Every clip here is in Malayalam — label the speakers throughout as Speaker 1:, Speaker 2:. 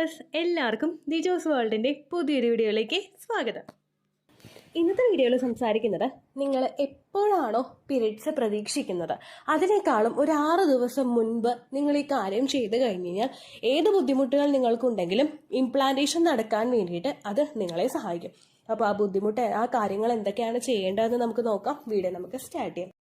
Speaker 1: ഡിയേഴ്സ്, എല്ലാവർക്കും ദിജോസ് വേൾഡിൻ്റെ പുതിയൊരു വീഡിയോയിലേക്ക് സ്വാഗതം. ഇന്നത്തെ വീഡിയോയിൽ സംസാരിക്കുന്നത് നിങ്ങൾ എപ്പോഴാണോ പീരീഡ്സ് പ്രതീക്ഷിക്കുന്നത് അതിനേക്കാളും ഒരു 6 ദിവസം മുൻപ് നിങ്ങൾ ഈ കാര്യം ചെയ്ത് കഴിഞ്ഞ് കഴിഞ്ഞാൽ ഏത് ബുദ്ധിമുട്ടുകൾ നിങ്ങൾക്കുണ്ടെങ്കിലും ഇംപ്ലാന്റേഷൻ നടക്കാൻ വേണ്ടിയിട്ട് അത് നിങ്ങളെ സഹായിക്കും. അപ്പോൾ ആ കാര്യങ്ങൾ എന്തൊക്കെയാണ് ചെയ്യേണ്ടതെന്ന് നമുക്ക് നോക്കാം. വീഡിയോ നമുക്ക് സ്റ്റാർട്ട് ചെയ്യാം.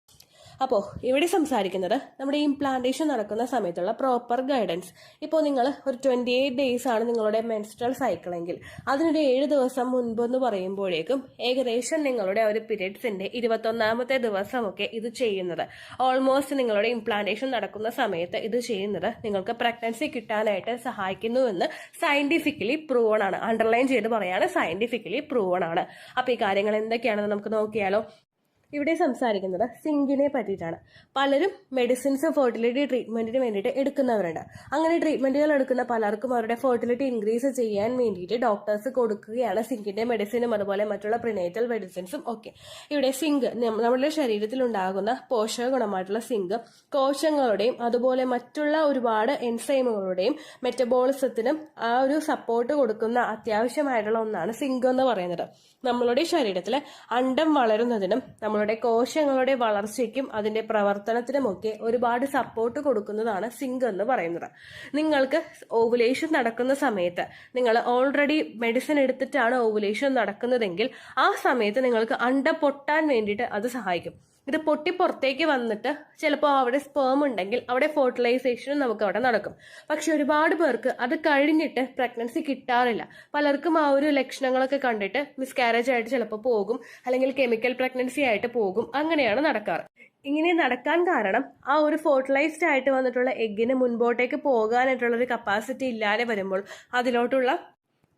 Speaker 1: അപ്പോൾ ഇവിടെ സംസാരിക്കുന്നത് നമ്മുടെ ഇംപ്ലാന്റേഷൻ നടക്കുന്ന സമയത്തുള്ള പ്രോപ്പർ ഗൈഡൻസ്. ഇപ്പോൾ നിങ്ങൾ ഒരു 28 ഡേയ്സ് ആണ് നിങ്ങളുടെ മെൻസ്ട്രൽ സൈക്കിളെങ്കിൽ അതിനൊരു 7 ദിവസം മുൻപെന്ന് പറയുമ്പോഴേക്കും ഏകദേശം നിങ്ങളുടെ ഒരു പീരീഡ്സിന്റെ 21ാമത്തെ ദിവസമൊക്കെ ഇത് ചെയ്യുന്നത്, ഓൾമോസ്റ്റ് നിങ്ങളുടെ ഇംപ്ലാന്റേഷൻ നടക്കുന്ന സമയത്ത് ഇത് ചെയ്യുന്നത് നിങ്ങൾക്ക് പ്രഗ്നൻസി കിട്ടാനായിട്ട് സഹായിക്കുന്നുവെന്ന് സയന്റിഫിക്കലി പ്രൂവൺ ആണ്. അണ്ടർലൈൻ ചെയ്ത് പറയാണ്, സയന്റിഫിക്കലി പ്രൂവൺ ആണ്. അപ്പോൾ ഈ കാര്യങ്ങൾ എന്തൊക്കെയാണെന്ന് നമുക്ക് നോക്കിയാലോ. ഇവിടെ സംസാരിക്കുന്നത് സിങ്കിനെ പറ്റിയിട്ടാണ്. പലരും മെഡിസിൻസ് ഫെർട്ടിലിറ്റി ട്രീറ്റ്മെന്റിന് വേണ്ടിയിട്ട് എടുക്കുന്നവരുണ്ട്. അങ്ങനെ ട്രീറ്റ്മെന്റുകൾ എടുക്കുന്ന പലർക്കും അവരുടെ ഫെർട്ടിലിറ്റി ഇൻക്രീസ് ചെയ്യാൻ വേണ്ടിയിട്ട് ഡോക്ടേഴ്സ് കൊടുക്കുകയാണ് സിങ്കിന്റെ മെഡിസിനും അതുപോലെ മറ്റുള്ള പ്രിനേറ്റൽ മെഡിസിൻസും ഒക്കെ. ഇവിടെ സിങ്ക് നമ്മുടെ ശരീരത്തിൽ ഉണ്ടാകുന്ന പോഷക ഗുണമായിട്ടുള്ള സിങ്ക് കോശങ്ങളുടെയും അതുപോലെ മറ്റുള്ള ഒരുപാട് എൻസൈമുകളുടെയും മെറ്റബോളിസത്തിനും ആ ഒരു സപ്പോർട്ട് കൊടുക്കുന്ന അത്യാവശ്യമായിട്ടുള്ള ഒന്നാണ് സിങ്ക് എന്ന് പറയുന്നത്. നമ്മളുടെ ശരീരത്തിൽ അണ്ഡം വളരുന്നതിനും നമ്മളുടെ കോശങ്ങളുടെ വളർച്ചയ്ക്കും അതിന്റെ പ്രവർത്തനത്തിനുമൊക്കെ ഒരുപാട് സപ്പോർട്ട് കൊടുക്കുന്നതാണ് സിങ്ക് എന്ന് പറയുന്നത്. നിങ്ങൾക്ക് ഓവുലേഷൻ നടക്കുന്ന സമയത്ത് നിങ്ങൾ ഓൾറെഡി മെഡിസിൻ എടുത്തിട്ടാണ് ഓവുലേഷൻ നടക്കുന്നതെങ്കിൽ ആ സമയത്ത് നിങ്ങൾക്ക് അണ്ഡം പൊട്ടാൻ വേണ്ടിയിട്ട് അത് സഹായിക്കും. ഇത് പൊട്ടി പുറത്തേക്ക് വന്നിട്ട് ചിലപ്പോൾ അവിടെ സ്പേം ഉണ്ടെങ്കിൽ അവിടെ ഫെർട്ടിലൈസേഷനും നമുക്ക് അവിടെ നടക്കും. പക്ഷെ ഒരുപാട് പേർക്ക് അത് കഴിഞ്ഞിട്ട് പ്രഗ്നൻസി കിട്ടാറില്ല. പലർക്കും ആ ഒരു ലക്ഷണങ്ങളൊക്കെ കണ്ടിട്ട് മിസ്കാരേജ് ആയിട്ട് ചിലപ്പോൾ പോകും, അല്ലെങ്കിൽ കെമിക്കൽ പ്രഗ്നൻസി ആയിട്ട് പോകും. അങ്ങനെയാണ് നടക്കാറ്. ഇങ്ങനെ നടക്കാൻ കാരണം ആ ഒരു ഫെർട്ടിലൈസ്ഡ് ആയിട്ട് വന്നിട്ടുള്ള എഗ്ഗിന് മുൻപോട്ടേക്ക് പോകാനായിട്ടുള്ള ഒരു കപ്പാസിറ്റി ഇല്ലാതെ വരുമ്പോൾ അതിലോട്ടുള്ള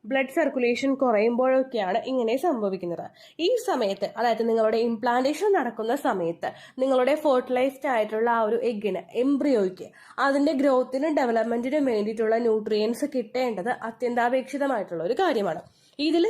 Speaker 1: ബ്ലഡ് സർക്കുലേഷൻ കുറയുമ്പോഴൊക്കെയാണ് ഇങ്ങനെ സംഭവിക്കുന്നത്. ഈ സമയത്ത്, അതായത് നിങ്ങളുടെ ഇംപ്ലാന്റേഷൻ നടക്കുന്ന സമയത്ത് നിങ്ങളുടെ ഫെർട്ടിലൈസ്ഡ് ആയിട്ടുള്ള ആ ഒരു എഗ്ഗിന്, എംബ്രിയോയ്ക്ക് അതിന്റെ ഗ്രോത്തിനും ഡെവലപ്മെന്റിനും വേണ്ടിയിട്ടുള്ള ന്യൂട്രിയൻസ് കിട്ടേണ്ടത് അത്യന്താപേക്ഷിതമായിട്ടുള്ള ഒരു കാര്യമാണ്. ഇതിൽ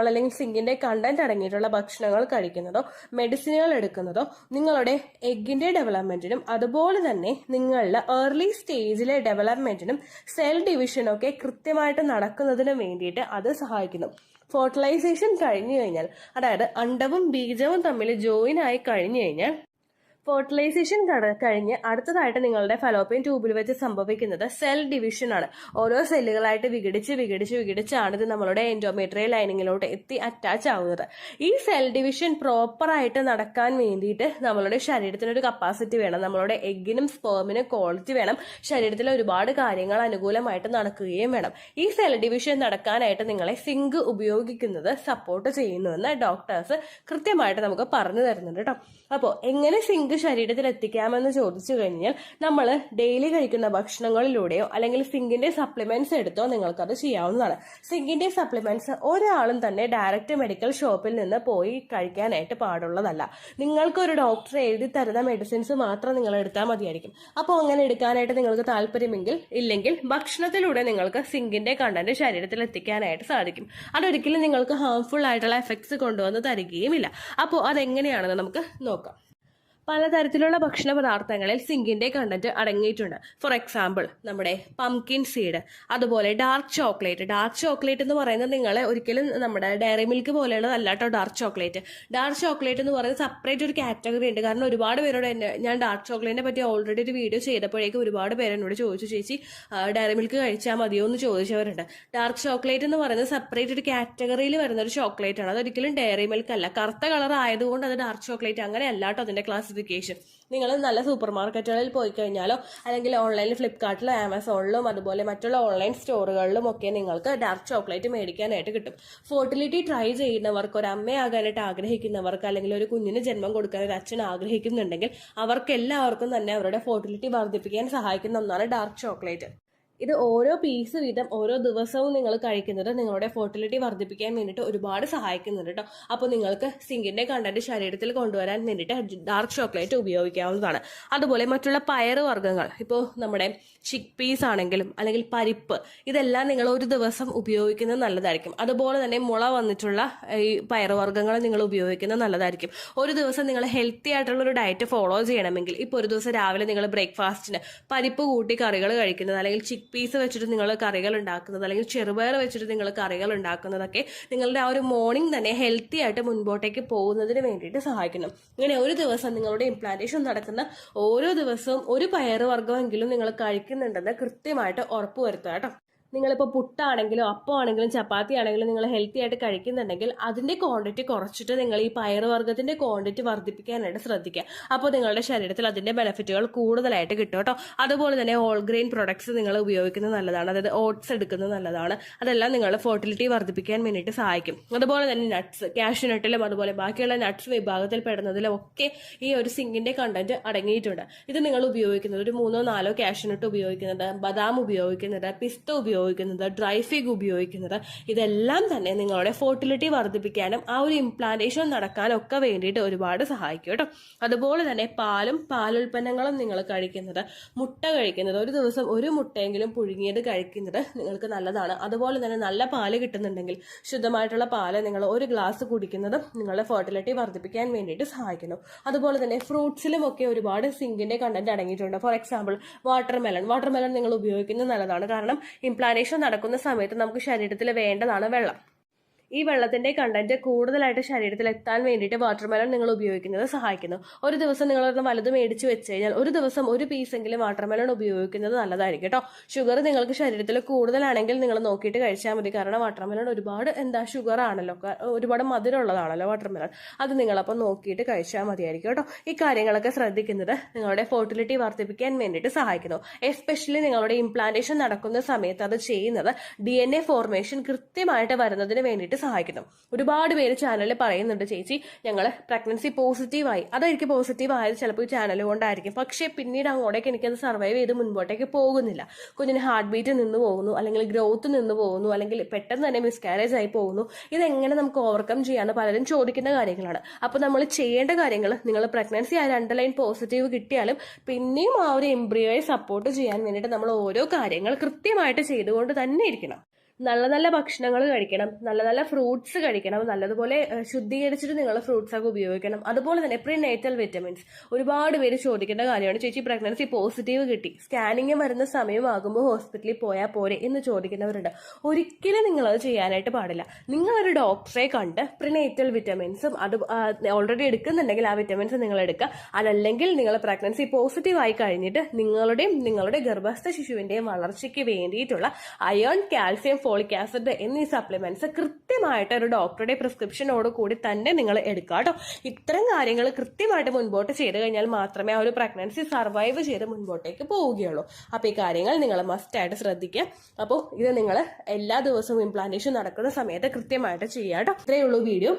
Speaker 1: അല്ലെങ്കിൽ സിങ്കിന്റെ കണ്ടന്റ് അടങ്ങിയിട്ടുള്ള ഭക്ഷണങ്ങൾ കഴിക്കുന്നതോ മെഡിസിനുകൾ എടുക്കുന്നതോ നിങ്ങളുടെ എഗ്ഗിന്റെ ഡെവലപ്മെന്റിനും അതുപോലെ തന്നെ നിങ്ങളുടെ ഏർലി സ്റ്റേജിലെ ഡെവലപ്മെന്റിനും സെൽ ഡിവിഷനൊക്കെ കൃത്യമായിട്ട് നടക്കുന്നതിനും വേണ്ടിയിട്ട് അത് സഹായിക്കുന്നു. ഫെർട്ടിലൈസേഷൻ കഴിഞ്ഞു കഴിഞ്ഞാൽ, അതായത് അണ്ഡവും ബീജവും തമ്മിൽ ജോയിൻ ആയി കഴിഞ്ഞു കഴിഞ്ഞാൽ ഫെർട്ടിലൈസേഷൻ കഴിഞ്ഞ് അടുത്തതായിട്ട് നിങ്ങളുടെ ഫലോപ്പിയൻ ട്യൂബിൽ വെച്ച് സംഭവിക്കുന്നത് സെൽ ഡിവിഷൻ ആണ്. ഓരോ സെല്ലുകളായിട്ട് വിഘടിച്ചാണ് ഇത് നമ്മളുടെ എൻഡോമെട്രിയൽ ലൈനിങ്ങിലോട്ട് എത്തി അറ്റാച്ച് ആവുന്നത്. ഈ സെൽ ഡിവിഷൻ പ്രോപ്പർ ആയിട്ട് നടക്കാൻ വേണ്ടിയിട്ട് നമ്മളുടെ ശരീരത്തിനൊരു കപ്പാസിറ്റി വേണം. നമ്മളുടെ എഗ്ഗിനും സ്പേമിനും ക്വാളിറ്റി വേണം. ശരീരത്തിലെ ഒരുപാട് കാര്യങ്ങൾ അനുകൂലമായിട്ട് നടക്കുകയും വേണം. ഈ സെൽ ഡിവിഷൻ നടക്കാനായിട്ട് നിങ്ങളെ സിങ്ക് ഉപയോഗിക്കുന്നത് സപ്പോർട്ട് ചെയ്യുന്നുവെന്ന് ഡോക്ടേഴ്സ് കൃത്യമായിട്ട് നമുക്ക് പറഞ്ഞു തരുന്നുണ്ട് കേട്ടോ. അപ്പോൾ എങ്ങനെ സിങ്ക് ശരീരത്തിൽ എത്തിക്കാമെന്ന് ചോദിച്ചു കഴിഞ്ഞാൽ നമ്മൾ ഡെയിലി കഴിക്കുന്ന ഭക്ഷണങ്ങളിലൂടെയോ അല്ലെങ്കിൽ സിങ്കിന്റെ സപ്ലിമെന്റ്സ് എടുത്തോ നിങ്ങൾക്കത് ചെയ്യാവുന്നതാണ്. സിങ്കിന്റെ സപ്ലിമെന്റ്സ് ഒരാളും തന്നെ ഡയറക്റ്റ് മെഡിക്കൽ ഷോപ്പിൽ നിന്ന് പോയി കഴിക്കാനായിട്ട് പാടുള്ളതല്ല. നിങ്ങൾക്കൊരു ഡോക്ടർ എഴുതി തരുന്ന മെഡിസിൻസ് മാത്രം നിങ്ങൾ എടുത്താൽ മതിയായിരിക്കും. അപ്പോൾ അങ്ങനെ എടുക്കാനായിട്ട് നിങ്ങൾക്ക് താല്പര്യമെങ്കിൽ ഇല്ലെങ്കിൽ ഭക്ഷണത്തിലൂടെ നിങ്ങൾക്ക് സിങ്കിന്റെ കണ്ടന്റ് ശരീരത്തിൽ എത്തിക്കാനായിട്ട് സാധിക്കും. അതൊരിക്കലും നിങ്ങൾക്ക് ഹാംഫുൾ ആയിട്ടുള്ള എഫക്ട്സ് കൊണ്ടുവന്ന് തരികയുമില്ല. അപ്പോൾ അതെങ്ങനെയാണെന്ന് നമുക്ക് നോക്കാം. പലതരത്തിലുള്ള ഭക്ഷണ പദാർത്ഥങ്ങളിൽ സിങ്കിന്റെ കണ്ടന്റ് അടങ്ങിയിട്ടുണ്ട്. ഫോർ എക്സാമ്പിൾ നമ്മുടെ പംകിൻ സീഡ്, അതുപോലെ ഡാർക്ക് ചോക്ലേറ്റ് എന്ന് പറയുന്നത് നിങ്ങൾ ഒരിക്കലും നമ്മുടെ ഡയറി മിൽക്ക് പോലെയുള്ളതല്ല കേട്ടോ. ഡാർക്ക് ചോക്ലേറ്റ് എന്ന് പറയുന്നത് സെപ്പറേറ്റ് ഒരു കാറ്റഗറി ഉണ്ട്. കാരണം ഒരുപാട് പേരോട് ഞാൻ ഡാർക്ക് ചോക്ലേറ്റിനെ പറ്റി ഓൾറെഡി ഒരു വീഡിയോ ചെയ്തപ്പോഴേക്കും ഒരുപാട് പേര് എന്നോട് ചോദിച്ചു, ചേച്ചി ഡയറി മിൽക്ക് കഴിച്ചാൽ മതിയോ എന്ന് ചോദിച്ചവരുണ്ട്. ഡാർക്ക് ചോക്ലേറ്റ് എന്ന് പറയുന്നത് സെപ്പറേറ്റ് ഒരു കാറ്റഗറിയിൽ വരുന്ന ഒരു ചോക്ലേറ്റ് ആണ്. അതൊരിക്കലും ഡയറി മിൽക്ക് അല്ല. കറുത്ത കളർ ആയതുകൊണ്ട് അത് ഡാർക്ക് ചോക്ലേറ്റ് അങ്ങനെ അല്ല കേട്ടോ അതിന്റെ ക്ലാസിഫിക്കേഷൻ. നിങ്ങൾ നല്ല സൂപ്പർ മാർക്കറ്റുകളിൽ പോയി കഴിഞ്ഞാലോ അല്ലെങ്കിൽ ഓൺലൈനിൽ ഫ്ലിപ്കാർട്ടിലും ആമസോണിലും അതുപോലെ മറ്റുള്ള ഓൺലൈൻ സ്റ്റോറുകളിലും ഒക്കെ നിങ്ങൾക്ക് ഡാർക്ക് ചോക്ലേറ്റ് മേടിക്കാനായിട്ട് കിട്ടും. ഫെർട്ടിലിറ്റി ട്രൈ ചെയ്യുന്നവർക്ക്, ഒരു അമ്മയാകാനായിട്ട് ആഗ്രഹിക്കുന്നവർക്ക്, അല്ലെങ്കിൽ ഒരു കുഞ്ഞിന് ജന്മം കൊടുക്കാൻ ഒരു അച്ഛൻ ആഗ്രഹിക്കുന്നുണ്ടെങ്കിൽ അവർക്കെല്ലാവർക്കും തന്നെ അവരുടെ ഫെർട്ടിലിറ്റി വർദ്ധിപ്പിക്കാൻ സഹായിക്കുന്ന ഒന്നാണ് ഡാർക്ക് ചോക്ലേറ്റ്. ഇത് ഓരോ പീസ് വീതം ഓരോ ദിവസവും നിങ്ങൾ കഴിക്കുന്നത് നിങ്ങളുടെ ഫെർട്ടിലിറ്റി വർദ്ധിപ്പിക്കാൻ വേണ്ടിയിട്ട് ഒരുപാട് സഹായിക്കുന്നുണ്ട് കേട്ടോ. അപ്പോൾ നിങ്ങൾക്ക് സിങ്കിന്റെ കണ്ടന്റ് ശരീരത്തിൽ കൊണ്ടുവരാൻ വേണ്ടിയിട്ട് ഡാർക്ക് ചോക്ലേറ്റ് ഉപയോഗിക്കാവുന്നതാണ്. അതുപോലെ മറ്റുള്ള പയറ് വർഗ്ഗങ്ങൾ, ഇപ്പോൾ നമ്മുടെ ചിക്ക് പീസ് ആണെങ്കിലും അല്ലെങ്കിൽ പരിപ്പ്, ഇതെല്ലാം നിങ്ങൾ ഒരു ദിവസം ഉപയോഗിക്കുന്നത് നല്ലതായിരിക്കും. അതുപോലെ തന്നെ മുള വന്നിട്ടുള്ള ഈ പയറുവർഗ്ഗങ്ങൾ നിങ്ങൾ ഉപയോഗിക്കുന്നത് നല്ലതായിരിക്കും. ഒരു ദിവസം നിങ്ങൾ ഹെൽത്തി ആയിട്ടുള്ള ഒരു ഡയറ്റ് ഫോളോ ചെയ്യണമെങ്കിൽ ഇപ്പോൾ ഒരു ദിവസം രാവിലെ നിങ്ങൾ ബ്രേക്ക്ഫാസ്റ്റിന് പരിപ്പ് കൂട്ടി കറികൾ കഴിക്കുന്നത് അല്ലെങ്കിൽ ചിക്ക് പീസ് വെച്ചിട്ട് നിങ്ങൾ കറികൾ ഉണ്ടാക്കുന്നത്, അല്ലെങ്കിൽ ചെറുപയർ വെച്ചിട്ട് നിങ്ങൾ കറികൾ ഉണ്ടാക്കുന്നതൊക്കെ നിങ്ങളുടെ ആ ഒരു മോർണിംഗ് തന്നെ ഹെൽത്തി ആയിട്ട് മുൻപോട്ടേക്ക് പോകുന്നതിന് വേണ്ടിയിട്ട് സഹായിക്കുന്നു. ഇങ്ങനെ ഒരു ദിവസം നിങ്ങളുടെ ഇംപ്ലാന്റേഷൻ നടക്കുന്ന ഓരോ ദിവസവും ഒരു പയറുവർഗ്ഗമെങ്കിലും നിങ്ങൾ കഴിക്കുന്നുണ്ടെന്ന് കൃത്യമായിട്ട് ഉറപ്പുവരുത്തുക കേട്ടോ. നിങ്ങളിപ്പോൾ പുട്ടാണെങ്കിലും അപ്പമാണെങ്കിലും ചപ്പാത്തി ആണെങ്കിലും നിങ്ങൾ ഹെൽത്തി ആയിട്ട് കഴിക്കുന്നുണ്ടെങ്കിൽ അതിൻ്റെ ക്വാണ്ടിറ്റി കുറച്ചിട്ട് നിങ്ങൾ ഈ പയറുവർഗ്ഗത്തിൻ്റെ ക്വാണ്ടിറ്റി വർദ്ധിപ്പിക്കാനായിട്ട് ശ്രദ്ധിക്കുക. അപ്പോൾ നിങ്ങളുടെ ശരീരത്തിൽ അതിൻ്റെ ബെനിഫിറ്റുകൾ കൂടുതലായിട്ട് കിട്ടും കേട്ടോ. അതുപോലെ തന്നെ ഹോൾ ഗ്രെയിൻ പ്രൊഡക്ട്സ് നിങ്ങൾ ഉപയോഗിക്കുന്നത് നല്ലതാണ്. അതായത് ഓട്സ് എടുക്കുന്നത് നല്ലതാണ്. അതെല്ലാം നിങ്ങളുടെ ഫെർട്ടിലിറ്റി വർദ്ധിപ്പിക്കാൻ വേണ്ടിയിട്ട് സഹായിക്കും. അതുപോലെ തന്നെ നട്ട്സ്, കാഷ്യൂ നട്ടിലും അതുപോലെ ബാക്കിയുള്ള നട്ട്സ് വിഭാഗത്തിൽ പെടുന്നതിലും ഒക്കെ ഈ ഒരു സിങ്കിൻ്റെ കണ്ടന്റ് അടങ്ങിയിട്ടുണ്ട്. ഇത് നിങ്ങൾ ഉപയോഗിക്കുന്നത് ഒരു 3-4 കാഷ്യൂ നട്ട് ഉപയോഗിക്കുന്നത്, ബദാം ഉപയോഗിക്കുന്നത്, പിസ്ത ഉപയോഗിക്കുന്നത്, ഡ്രൈ ഫിഗ് ഉപയോഗിക്കുന്നത്, ഇതെല്ലാം തന്നെ നിങ്ങളുടെ ഫെർട്ടിലിറ്റി വർദ്ധിപ്പിക്കാനും ആ ഒരു ഇംപ്ലാന്റേഷൻ നടക്കാനും ഒക്കെ വേണ്ടിയിട്ട് ഒരുപാട് സഹായിക്കും കേട്ടോ. അതുപോലെ തന്നെ പാലും പാലുൽപ്പന്നങ്ങളും നിങ്ങൾ കഴിക്കുന്നത്, മുട്ട കഴിക്കുന്നത്, ഒരു ദിവസം ഒരു മുട്ടയെങ്കിലും പുഴുങ്ങിയത് കഴിക്കുന്നത് നിങ്ങൾക്ക് നല്ലതാണ്. അതുപോലെ തന്നെ നല്ല പാല് കിട്ടുന്നുണ്ടെങ്കിൽ ശുദ്ധമായിട്ടുള്ള പാല് നിങ്ങൾ ഒരു ഗ്ലാസ് കുടിക്കുന്നതും നിങ്ങളുടെ ഫെർട്ടിലിറ്റി വർദ്ധിപ്പിക്കാൻ വേണ്ടിയിട്ട് സഹായിക്കുന്നു. അതുപോലെ തന്നെ ഫ്രൂട്ട്സിലും ഒക്കെ ഒരുപാട് സിങ്കിന്റെ കണ്ടന്റ് അടങ്ങിയിട്ടുണ്ട്. ഫോർ എക്സാമ്പിൾ വാട്ടർമെലൺ നിങ്ങൾ ഉപയോഗിക്കുന്നത് നല്ലതാണ്. കാരണം ഇംപ്ലാന്റേഷൻ നടക്കുന്ന സമയത്ത് നമുക്ക് ശരീരത്തിൽ വേണ്ടതാണ് വെള്ളം. ഈ വെള്ളത്തിന്റെ കണ്ടന്റ് കൂടുതലായിട്ട് ശരീരത്തിൽ എത്താൻ വേണ്ടിയിട്ട് വാട്ടർമെലൺ നിങ്ങൾ ഉപയോഗിക്കുന്നത് സഹായിക്കുന്നു. ഒരു ദിവസം നിങ്ങൾ വലുത് മേടിച്ച് വെച്ച് കഴിഞ്ഞാൽ ഒരു ദിവസം ഒരു പീസെങ്കിലും വാട്ടർമെലൺ ഉപയോഗിക്കുന്നത് നല്ലതായിരിക്കും കേട്ടോ. ഷുഗർ നിങ്ങൾക്ക് ശരീരത്തിൽ കൂടുതലാണെങ്കിൽ നിങ്ങൾ നോക്കിയിട്ട് കഴിച്ചാൽ മതി. കാരണം വാട്ടർമെലൺ ഒരുപാട് ഷുഗർ ആണല്ലോ, ഒരുപാട് മധുരമുള്ളതാണല്ലോ വാട്ടർമെലൺ. അത് നിങ്ങളപ്പോൾ നോക്കിയിട്ട് കഴിച്ചാൽ മതിയായിരിക്കും കേട്ടോ. ഈ കാര്യങ്ങളൊക്കെ ശ്രദ്ധിക്കുന്നത് നിങ്ങളുടെ ഫെർട്ടിലിറ്റി വർദ്ധിപ്പിക്കാൻ വേണ്ടിയിട്ട് സഹായിക്കുന്നു. എസ്പെഷ്യലി നിങ്ങളുടെ ഇംപ്ലാന്റേഷൻ നടക്കുന്ന സമയത്ത് അത് ചെയ്യുന്നത് DNA ഫോർമേഷൻ കൃത്യമായിട്ട് വരുന്നതിന് വേണ്ടിയിട്ട് സഹായിക്കുന്നു. ഒരുപാട് പേര് ചാനലിൽ പറയുന്നുണ്ട്, ചേച്ചി ഞങ്ങൾ പ്രഗ്നൻസി പോസിറ്റീവായി. അതെനിക്ക് പോസിറ്റീവ് ആയത് ചിലപ്പോൾ ഈ ചാനൽ കൊണ്ടായിരിക്കും. പക്ഷേ പിന്നീട് അങ്ങോട്ടേക്ക് എനിക്കത് സർവൈവ് ചെയ്ത് മുൻപോട്ടേക്ക് പോകുന്നില്ല. കുഞ്ഞിന് ഹാർട്ട് ബീറ്റ് നിന്ന് പോകുന്നു, അല്ലെങ്കിൽ ഗ്രോത്ത് നിന്ന് പോകുന്നു, അല്ലെങ്കിൽ പെട്ടെന്ന് തന്നെ മിസ്കാരേജ് ആയി പോകുന്നു. ഇതെങ്ങനെ നമുക്ക് ഓവർകം ചെയ്യാന്ന് പലരും ചോദിക്കുന്ന കാര്യങ്ങളാണ്. അപ്പോൾ നമ്മൾ ചെയ്യേണ്ട കാര്യങ്ങൾ, നിങ്ങൾ പ്രഗ്നൻസി ആ 2 ലൈൻ പോസിറ്റീവ് കിട്ടിയാലും പിന്നെയും ആ ഒരു എംബ്രിയോയെ സപ്പോർട്ട് ചെയ്യാൻ വേണ്ടിയിട്ട് നമ്മൾ ഓരോ കാര്യങ്ങൾ കൃത്യമായിട്ട് ചെയ്തുകൊണ്ട് തന്നെ ഇരിക്കണം. നല്ല നല്ല ഭക്ഷണങ്ങൾ കഴിക്കണം, നല്ല നല്ല ഫ്രൂട്ട്സ് കഴിക്കണം, നല്ലതുപോലെ ശുദ്ധീകരിച്ചിട്ട് നിങ്ങൾ ഫ്രൂട്ട്സ് ഒക്കെ ഉപയോഗിക്കണം. അതുപോലെ തന്നെ പ്രീനേറ്റൽ വിറ്റമിൻസ് ഒരുപാട് പേര് ചോദിക്കേണ്ട കാര്യമാണ്. ചേച്ചി പ്രഗ്നൻസി പോസിറ്റീവ് കിട്ടി, സ്കാനിങ് വരുന്ന സമയമാകുമ്പോൾ ഹോസ്പിറ്റലിൽ പോയാൽ പോരെ എന്ന് ചോദിക്കുന്നവരുണ്ട്. ഒരിക്കലും നിങ്ങളത് ചെയ്യാനായിട്ട് പാടില്ല. നിങ്ങളൊരു ഡോക്ടറെ കണ്ട് പ്രീനേറ്റൽ വിറ്റമിൻസും അത് ഓൾറെഡി എടുക്കുന്നുണ്ടെങ്കിൽ ആ വിറ്റമിൻസ് നിങ്ങൾ എടുക്കുക. അതല്ലെങ്കിൽ നിങ്ങൾ പ്രഗ്നൻസി പോസിറ്റീവ് ആയി കഴിഞ്ഞിട്ട് നിങ്ങളുടെ ഗർഭസ്ഥ ശിശുവിൻ്റെയും വളർച്ചയ്ക്ക് വേണ്ടിയിട്ടുള്ള അയേൺ, കാൽസ്യം, ഫോളിക് ആസിഡ് എന്നീ സപ്ലിമെന്റ്സ് കൃത്യമായിട്ട് ഒരു ഡോക്ടറുടെ പ്രിസ്ക്രിപ്ഷനോട് കൂടി തന്നെ നിങ്ങൾ എടുക്കുക കേട്ടോ. ഇത്തരം കാര്യങ്ങൾ കൃത്യമായിട്ട് മുൻപോട്ട് ചെയ്ത് കഴിഞ്ഞാൽ മാത്രമേ ആ ഒരു പ്രഗ്നൻസി സർവൈവ് ചെയ്ത് മുൻപോട്ടേക്ക് പോവുകയുള്ളൂ. അപ്പോൾ ഈ കാര്യങ്ങൾ നിങ്ങൾ മസ്റ്റായിട്ട് ശ്രദ്ധിക്കുക. അപ്പോൾ ഇത് നിങ്ങൾ എല്ലാ ദിവസവും ഇംപ്ലാന്റേഷൻ നടക്കുന്ന സമയത്ത് കൃത്യമായിട്ട് ചെയ്യുക കേട്ടോ. ഇത്രയേ ഉള്ളൂ വീഡിയോ.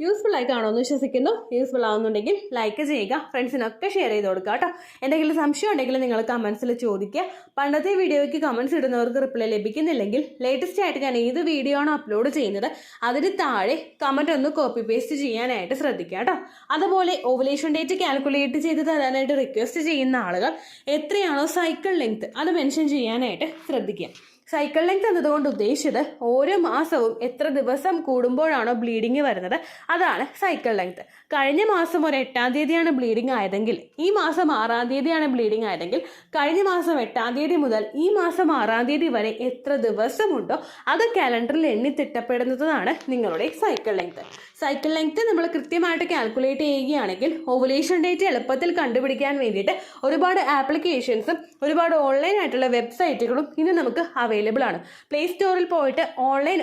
Speaker 1: യൂസ്ഫുൾ ആയി കാണുമെന്ന് വിശ്വസിക്കുന്നു. യൂസ്ഫുൾ ആവുന്നുണ്ടെങ്കിൽ ലൈക്ക് ചെയ്യുക, ഫ്രണ്ട്സിനൊക്കെ ഷെയർ ചെയ്ത് കൊടുക്കുക കേട്ടോ. എന്തെങ്കിലും സംശയം ഉണ്ടെങ്കിൽ നിങ്ങൾ കമൻസിൽ ചോദിക്കുക. പണ്ടത്തെ വീഡിയോയ്ക്ക് കമൻസ് ഇടുന്നവർക്ക് റിപ്ലൈ ലഭിക്കുന്നില്ലെങ്കിൽ ലേറ്റസ്റ്റ് ആയിട്ട് ഞാൻ ഏത് വീഡിയോ ആണോ അപ്ലോഡ് ചെയ്യുന്നത് അതിന് താഴെ കമൻറ്റ് ഒന്ന് കോപ്പി പേസ്റ്റ് ചെയ്യാനായിട്ട് ശ്രദ്ധിക്കുക കേട്ടോ. അതുപോലെ ഓവുലേഷൻ ഡേറ്റ് കാൽക്കുലേറ്റ് ചെയ്ത് തരാനായിട്ട് റിക്വസ്റ്റ് ചെയ്യുന്ന ആളുകൾ എത്രയാണോ സൈക്കിൾ ലെങ്ത് അത് മെൻഷൻ ചെയ്യാനായിട്ട് ശ്രദ്ധിക്കുക. സൈക്കിൾ ലെങ്ത് എന്നതുകൊണ്ട് ഉദ്ദേശിച്ചത് ഓരോ മാസവും എത്ര ദിവസം കൂടുമ്പോഴാണോ ബ്ലീഡിങ് വരുന്നത് അതാണ് സൈക്കിൾ ലെങ്ത്. കഴിഞ്ഞ മാസം ഒരു 8-ാം തീയതിയാണ് ബ്ലീഡിങ് ആയതെങ്കിൽ ഈ മാസം 6-ാം തീയതിയാണ് ബ്ലീഡിങ് ആയതെങ്കിൽ കഴിഞ്ഞ മാസം 8-ാം തീയതി മുതൽ ഈ മാസം 6-ാം തീയതി വരെ എത്ര ദിവസമുണ്ടോ അത് കാലണ്ടറിൽ എണ്ണി തിട്ടപ്പെടുന്നതാണ് നിങ്ങളുടെ സൈക്കിൾ ലെങ്ത്. സൈക്കിൾ ലെങ്ത് നമ്മൾ കൃത്യമായിട്ട് കാൽക്കുലേറ്റ് ചെയ്യുകയാണെങ്കിൽ ഓവുലേഷൻ ഡേറ്റ് എളുപ്പത്തിൽ കണ്ടുപിടിക്കാൻ വേണ്ടിയിട്ട് ഒരുപാട് ആപ്ലിക്കേഷൻസും ഒരുപാട് ഓൺലൈൻ ആയിട്ടുള്ള വെബ്സൈറ്റുകളും ഇന്ന് നമുക്ക് അവൈലബിൾ ആണ്. പ്ലേ സ്റ്റോറിൽ പോയിട്ട് ഓൺലൈൻ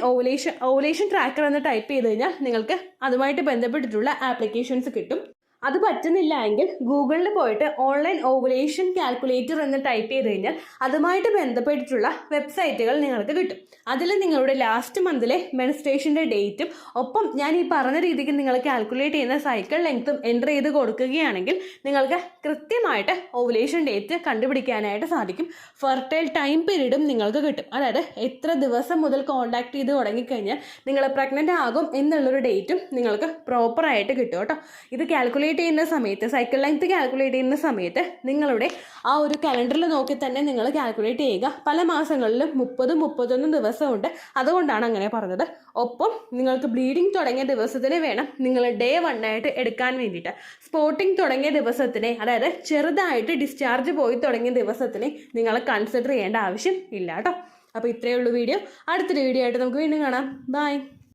Speaker 1: ഓവുലേഷൻ ട്രാക്കർ എന്ന് ടൈപ്പ് ചെയ്ത് കഴിഞ്ഞാൽ നിങ്ങൾക്ക് അതുമായിട്ട് ബന്ധപ്പെട്ടിട്ടുള്ള ആപ്ലിക്കേഷൻസ് കിട്ടും. അത് പറ്റുന്നില്ല എങ്കിൽ ഗൂഗിളിൽ പോയിട്ട് ഓൺലൈൻ ഓവുലേഷൻ കാൽക്കുലേറ്റർ എന്ന് ടൈപ്പ് ചെയ്ത് കഴിഞ്ഞാൽ അതുമായിട്ട് ബന്ധപ്പെട്ടിട്ടുള്ള വെബ്സൈറ്റുകൾ നിങ്ങൾക്ക് കിട്ടും. അതിൽ നിങ്ങളുടെ ലാസ്റ്റ് മന്തിലെ മെൻസ്ട്രേഷൻ്റെ ഡേറ്റും ഒപ്പം ഞാൻ ഈ പറഞ്ഞ രീതിക്ക് നിങ്ങൾ കാൽക്കുലേറ്റ് ചെയ്യുന്ന സൈക്കിൾ ലെങ്ത്തും എൻ്റർ ചെയ്ത് കൊടുക്കുകയാണെങ്കിൽ നിങ്ങൾക്ക് കൃത്യമായിട്ട് ഓവുലേഷൻ ഡേറ്റ് കണ്ടുപിടിക്കാനായിട്ട് സാധിക്കും. ഫെർട്ടൈൽ ടൈം പീരീഡും നിങ്ങൾക്ക് കിട്ടും. അതായത് എത്ര ദിവസം മുതൽ കോൺടാക്ട് ചെയ്ത് തുടങ്ങിക്കഴിഞ്ഞാൽ നിങ്ങൾ പ്രഗ്നൻ്റ് ആകും എന്നുള്ളൊരു ഡേറ്റും നിങ്ങൾക്ക് പ്രോപ്പറായിട്ട് കിട്ടും കേട്ടോ. ഇത് കാൽക്കുലേറ്റ് കാൽക്കുലേറ്റ് ചെയ്യുന്ന സമയത്ത്, സൈക്കിൾ ലെങ്ത് കാൽക്കുലേറ്റ് ചെയ്യുന്ന സമയത്ത് നിങ്ങളുടെ ആ ഒരു കലണ്ടറിൽ നോക്കി തന്നെ നിങ്ങൾ കാൽക്കുലേറ്റ് ചെയ്യുക. പല മാസങ്ങളിലും 30-31 ദിവസമുണ്ട്, അതുകൊണ്ടാണ് അങ്ങനെ പറഞ്ഞത്. ഒപ്പം നിങ്ങൾക്ക് ബ്ലീഡിങ് തുടങ്ങിയ ദിവസത്തിന് വേണം നിങ്ങൾ Day 1 ആയിട്ട് എടുക്കാൻ വേണ്ടിയിട്ട്. സ്പോട്ടിങ് തുടങ്ങിയ ദിവസത്തിനെ, അതായത് ചെറുതായിട്ട് ഡിസ്ചാർജ് പോയി തുടങ്ങിയ ദിവസത്തിനെ നിങ്ങൾ കൺസിഡർ ചെയ്യേണ്ട ആവശ്യം ഇല്ല കേട്ടോ. അപ്പോൾ ഇത്രയേ ഉള്ളൂ വീഡിയോ. അടുത്തൊരു വീഡിയോ ആയിട്ട് നമുക്ക് വീണ്ടും കാണാം. ബൈ.